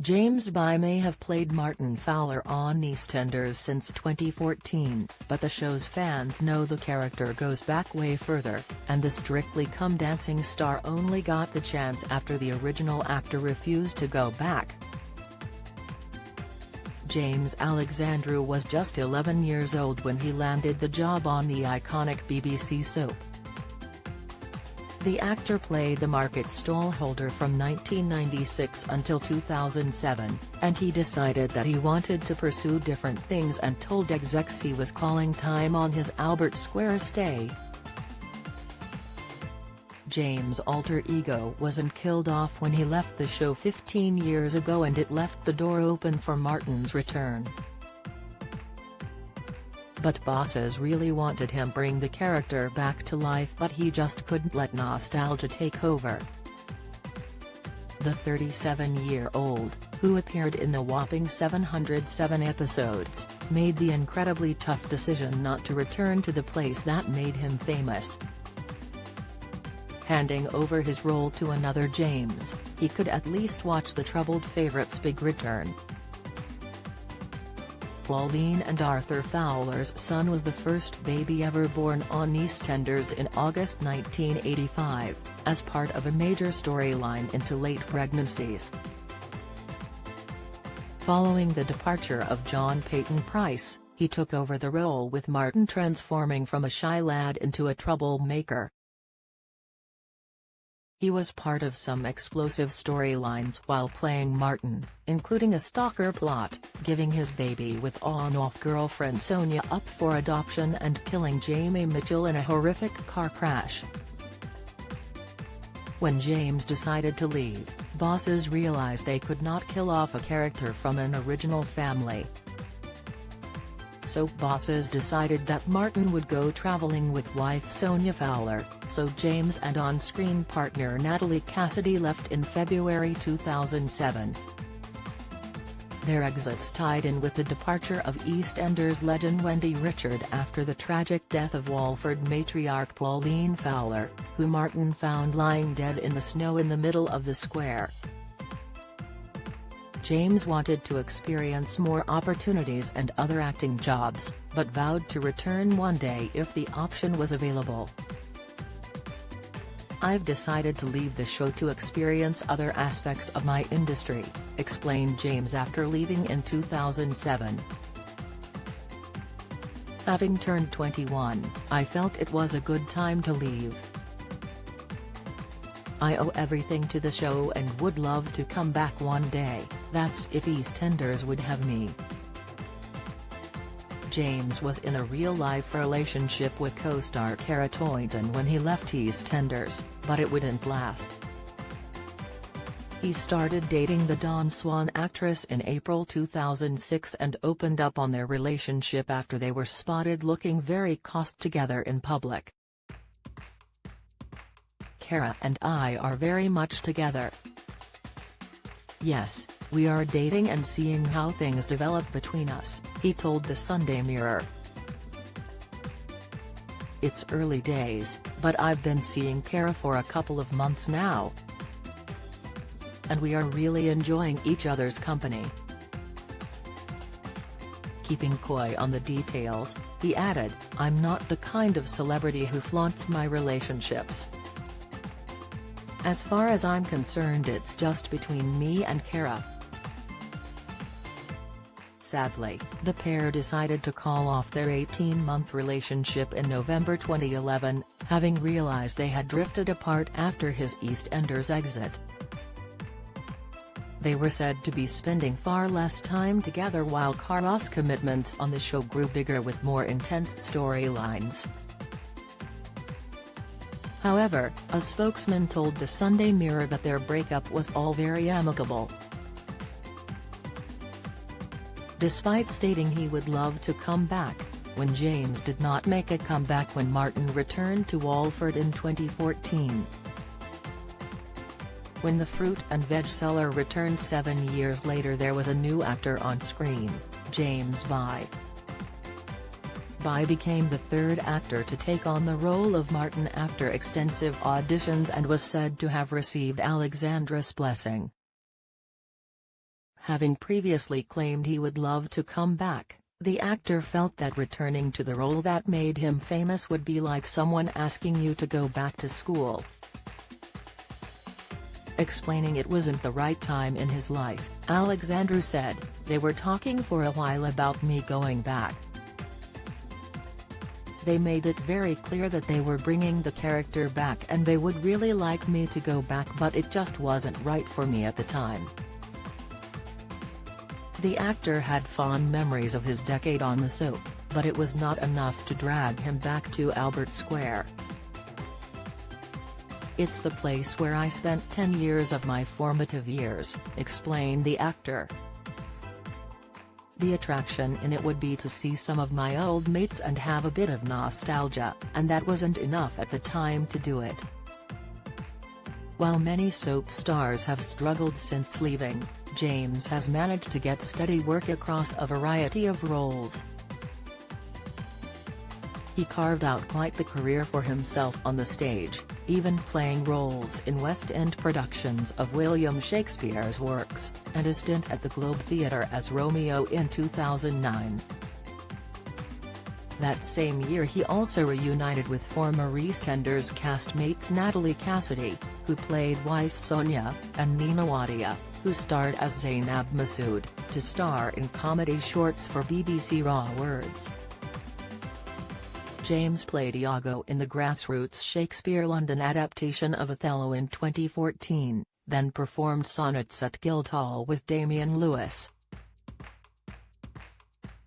James By may have played Martin Fowler on EastEnders since 2014, but the show's fans know the character goes back way further, and the Strictly Come Dancing star only got the chance after the original actor refused to go back. James Alexandru was just 11 years old when he landed the job on the iconic BBC soap. The actor played the market stallholder from 1996 until 2007, and he decided that he wanted to pursue different things and told execs he was calling time on his Albert Square stay. James' alter ego wasn't killed off when he left the show 15 years ago, and it left the door open for Martin's return. But bosses really wanted him bring the character back to life, but he just couldn't let nostalgia take over. The 37-year-old, who appeared in the whopping 707 episodes, made the incredibly tough decision not to return to the place that made him famous. Handing over his role to another James, he could at least watch the troubled favorite's big return. Pauline and Arthur Fowler's son was the first baby ever born on EastEnders in August 1985, as part of a major storyline into late pregnancies. Following the departure of John Peyton Price, he took over the role, with Martin transforming from a shy lad into a troublemaker. He was part of some explosive storylines while playing Martin, including a stalker plot, giving his baby with on-off girlfriend Sonia up for adoption, and killing Jamie Mitchell in a horrific car crash. When James decided to leave, bosses realized they could not kill off a character from an original family. Soap bosses decided that Martin would go traveling with wife Sonia Fowler, so James and on-screen partner Natalie Cassidy left in February 2007. Their exits tied in with the departure of EastEnders legend Wendy Richard after the tragic death of Walford matriarch Pauline Fowler, who Martin found lying dead in the snow in the middle of the square. James wanted to experience more opportunities and other acting jobs, but vowed to return one day if the option was available. "I've decided to leave the show to experience other aspects of my industry," explained James after leaving in 2007. "Having turned 21, I felt it was a good time to leave. I owe everything to the show and would love to come back one day, that's if EastEnders would have me." James was in a real-life relationship with co-star Cara Toynton when he left EastEnders, but it wouldn't last. He started dating the Dawn Swan actress in April 2006 and opened up on their relationship after they were spotted looking very close together in public. "Cara and I are very much together. Yes, we are dating and seeing how things develop between us," he told the Sunday Mirror. "It's early days, but I've been seeing Cara for a couple of months now. And we are really enjoying each other's company." Keeping coy on the details, he added, "I'm not the kind of celebrity who flaunts my relationships. As far as I'm concerned, it's just between me and Cara." Sadly, the pair decided to call off their 18-month relationship in November 2011, having realized they had drifted apart after his EastEnders exit. They were said to be spending far less time together while Cara's commitments on the show grew bigger with more intense storylines. However, a spokesman told the Sunday Mirror that their breakup was all very amicable. Despite stating he would love to come back, when James did not make a comeback when Martin returned to Walford in 2014. When the fruit and veg seller returned 7 years later, there was a new actor on screen, James By. By became the third actor to take on the role of Martin after extensive auditions and was said to have received Alexandra's blessing. Having previously claimed he would love to come back, the actor felt that returning to the role that made him famous would be like someone asking you to go back to school. Explaining it wasn't the right time in his life, Alexandru said, "They were talking for a while about me going back. They made it very clear that they were bringing the character back and they would really like me to go back, but it just wasn't right for me at the time." The actor had fond memories of his decade on the soap, but it was not enough to drag him back to Albert Square. "It's the place where I spent 10 years of my formative years," explained the actor. "The attraction in it would be to see some of my old mates and have a bit of nostalgia, and that wasn't enough at the time to do it." While many soap stars have struggled since leaving, James has managed to get steady work across a variety of roles. He carved out quite the career for himself on the stage, even playing roles in West End productions of William Shakespeare's works, and a stint at the Globe Theatre as Romeo in 2009. That same year he also reunited with former EastEnders castmates Natalie Cassidy, who played wife Sonia, and Nina Wadia, who starred as Zainab Masood, to star in comedy shorts for BBC Raw Words. James played Iago in the grassroots Shakespeare London adaptation of Othello in 2014, then performed sonnets at Guildhall with Damian Lewis.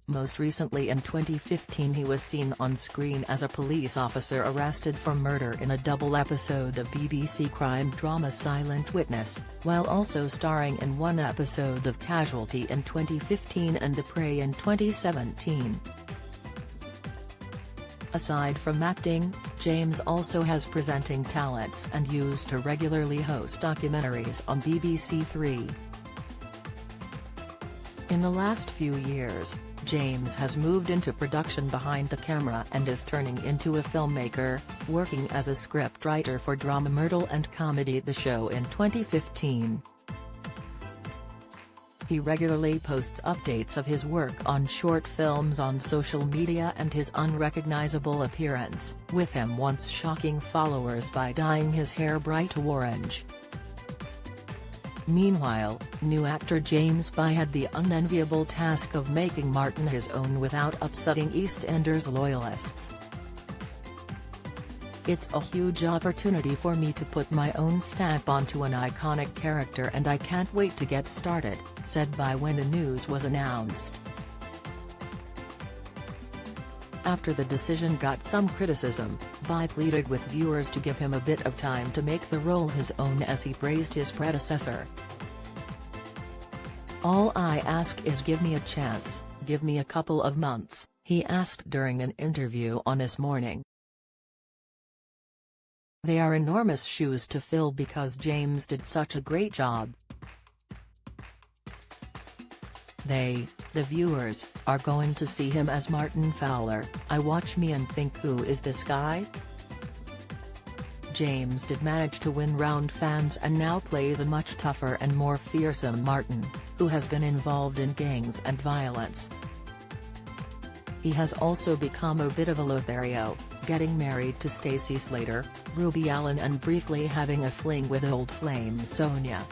Most recently in 2015 he was seen on screen as a police officer arrested for murder in a double episode of BBC crime drama Silent Witness, while also starring in one episode of Casualty in 2015 and The Prey in 2017. Aside from acting, James also has presenting talents and used to regularly host documentaries on BBC Three. In the last few years, James has moved into production behind the camera and is turning into a filmmaker, working as a scriptwriter for drama Myrtle and comedy The Show in 2015. He regularly posts updates of his work on short films on social media and his unrecognizable appearance, with him once shocking followers by dyeing his hair bright orange. Meanwhile, new actor James By had the unenviable task of making Martin his own without upsetting EastEnders loyalists. "It's a huge opportunity for me to put my own stamp onto an iconic character and I can't wait to get started," said By when the news was announced. After the decision got some criticism, By pleaded with viewers to give him a bit of time to make the role his own as he praised his predecessor. "All I ask is give me a chance, give me a couple of months," he asked during an interview on This Morning. "They are enormous shoes to fill because James did such a great job. The viewers, are going to see him as Martin Fowler. I watch me and think, who is this guy?" James did manage to win round fans and now plays a much tougher and more fearsome Martin, who has been involved in gangs and violence. He has also become a bit of a Lothario, getting married to Stacey Slater, Ruby Allen and briefly having a fling with old flame Sonia.